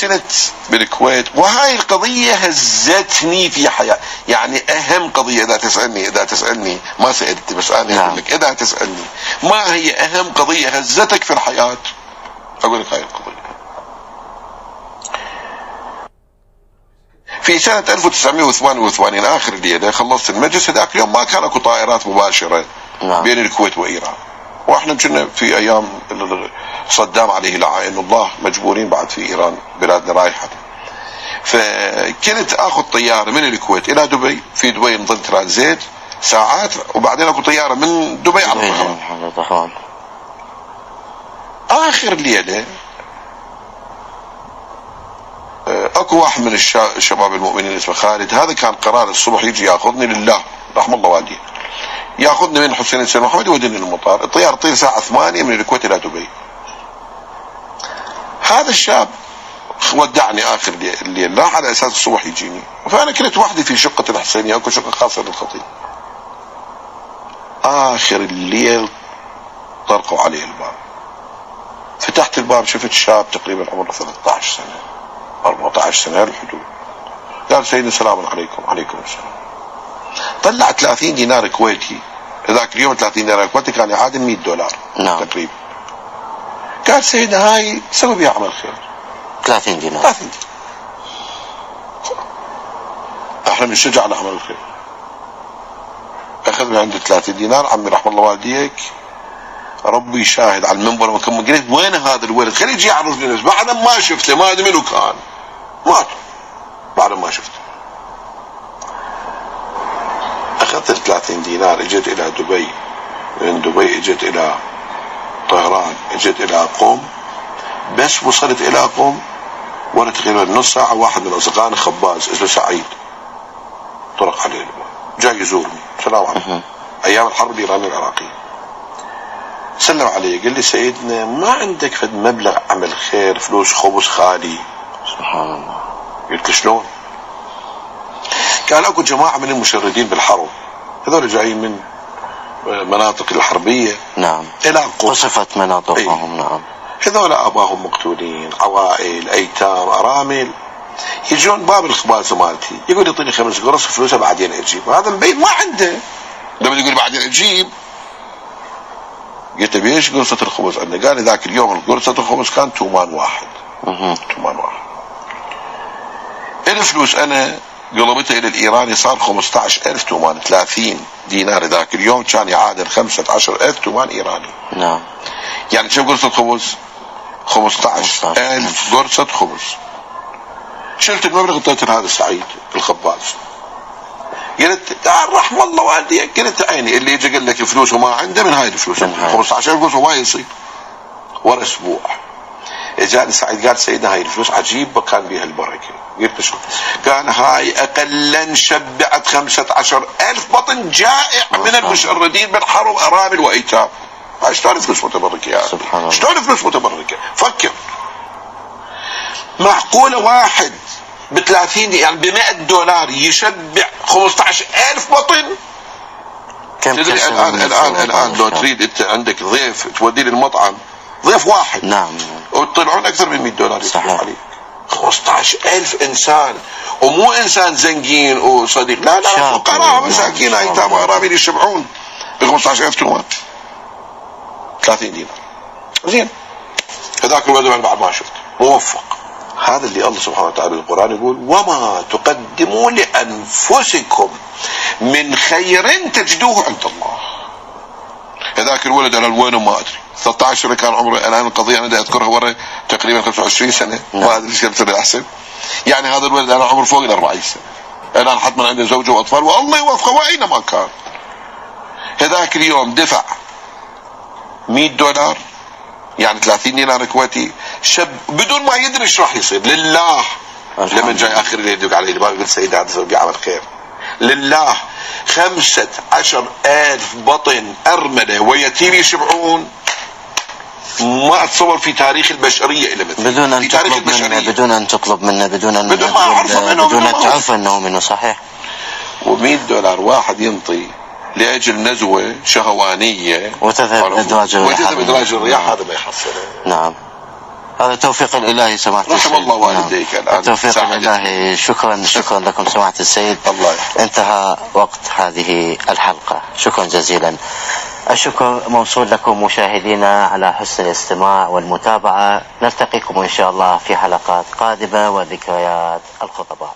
كنت بالكويت، وهاي القضية هزتني في حياتي. يعني أهم قضية إذا تسألني ما سألت، بس أنا أقول لك إذا تسألني ما هي أهم قضية هزتك في الحياة، أقول لك هاي القضية. في سنة 1988 آخر الليلة خلصت المجلس، هذاك اليوم ما كان اكو طائرات مباشرة بين الكويت وإيران، واحنا كنا في أيام صدام عليه لعائن الله مجبورين بعد في إيران بلادنا رايحة. فكنت آخذ طيارة من الكويت إلى دبي، في دبي نظل ترانزيت ساعات، وبعدين اكو طيارة من دبي على طهران. آخر الليلة اكو واحد من الشباب المؤمنين اسمه خالد، هذا كان قرار الصبح يجي ياخذني لله رحم الله والديه، ياخذني من حسين السيد محمد يوديني للمطار. الطياره تطير الساعه 8 من الكويت الى دبي. هذا الشاب ودعني اخر الليل، لا على اساس الصبح يجيني، فانا كنت وحدي في شقه الحسينيه، اكو شقه خاصه للخطيب. اخر الليل طرقوا عليه الباب، فتحت الباب شفت شاب تقريبا عمره 13 سنه 14 سنه الحدود. قال سيدنا السلام عليكم. عليكم السلام. طلع 30 دينار كويتي، ذاك اليوم 30 دينار كويتي كان يعادل $100 تقريبا. قال سيدنا هاي سوي بها عمل خير. 30 دينار. 30 دينار. احنا بنشجع على عمل الخير. اخذ من عنده 30 دينار، عمي رحم الله والديك، ربي شاهد على المنبر وكم قلت وين هذا الولد؟ خليه يجي يعرفني نفسه. بعد ما شفته، ما ادري منو كان، مات بعد ما شفته. اخذت 30 دينار، اجيت الى دبي، من دبي اجيت الى طهران، اجيت الى قم. بس وصلت الى قم وانا تقريبا نص ساعه، واحد من اصدقائنا خباز اسمه سعيد طرق علي الباب، جاي يزورني. السلام عليكم. ايام الحرب الايرانيه العراقيه. سلم علي، قال لي سيدنا ما عندك فد مبلغ عمل خير، فلوس خبز خالي؟ سبحان الله. قلت له شلون؟ قال اكو جماعه من المشردين بالحرب، هذول جايين من مناطق الحربيه. نعم. الى قم. وصفت مناطقهم. نعم. هذول اباهم مقتولين، عوائل، ايتام، ارامل، يجون باب الخبازه مالتي، يقول يعطيني 5 قرص فلوسه بعدين اجيب. هذا مبين ما عنده، لما يقول بعدين اجيب. قلت له بيش قرصة الخبز عندنا؟ قال لي ذاك اليوم قرصة الخبز كان تومان واحد. تومان واحد. الفلوس انا قلبتها الى الايراني صار 15,000 تومان. 30 دينار ذاك اليوم كان يعادل 15,000 تومان ايراني. نعم. يعني كم قرصة خبز؟ 15,000 قرصة خبز. شلت المبلغ اعطيته لهذا سعيد الخباز. قلت تعال رحم الله والديك. قلت عيني اللي يجي قال لك فلوس وما عنده من هاي الفلوس 15,000 قرص وما يصير. ورا اسبوع اجاني سعيد قال سيدنا هاي الفلوس عجيبه كان بها البركه. قلت شو؟ قال هاي اقلا شبعت 15,000 بطن جائع من المشردين بالحرب، ارامل وايتام. هاي شلون فلوس متبركه يا اخي؟ شلون فلوس متبركه؟ فكر. معقوله واحد ب 30 يعني ب $100 يشبع 15,000 بطن؟ تدري الان لو تريد انت عندك ضيف توديه للمطعم، ضيف واحد، نعم، وتطلعون اكثر من $100 يصرف عليك. 15,000 انسان، ومو انسان زنقين وصديق، لا فقراء مساكين ايتام وارامل يشبعون ب 15,000 تومان. 30 دينار. زين. هذاك الولد بعد ما شفت موفق. هذا اللي الله سبحانه وتعالى بالقرآن يقول وما تقدموا لأنفسكم من خير تجدوه عند الله. هذاك الولد أنا وينه ما أدري، 13 كان عمره، الآن القضية أنا أذكرها ورا تقريبا 25 سنة، ما أدري ايش كم سنة أحسن. يعني هذا الولد أنا عمره فوق 40 سنة، الآن حتما عنده زوجة وأطفال والله يوفقه وأينما كان. هذاك اليوم دفع $100 يعني 30 دينار كويتي، شاب بدون ما يدري ايش راح يصير لله. لما جاي اخر الليل يدق علي الباب يقول سيدي هذا سوي عمل خير لله. 15,000 بطن ارمله ويتيم يشبعون. ما اتصور في تاريخ البشريه الا مثل بدون ان تطلب منه، بدون ان تطلب منه، بدون ان تعرف انه منه. صحيح. و$100 واحد ينطي لاجل نزوه شهوانيه وتذهب ادراج الرياح. هذا ما يحصله. نعم. هذا توفيق الإلهي سماحة السيد. رحم الله والديك الآن. التوفيق الإلهي. شكرا لكم سماحة السيد. الله انتهى وقت هذه الحلقة. شكرا جزيلا. الشكر موصول لكم مشاهدينا على حسن الاستماع والمتابعة. نلتقيكم إن شاء الله في حلقات قادمة وذكريات الخطباء.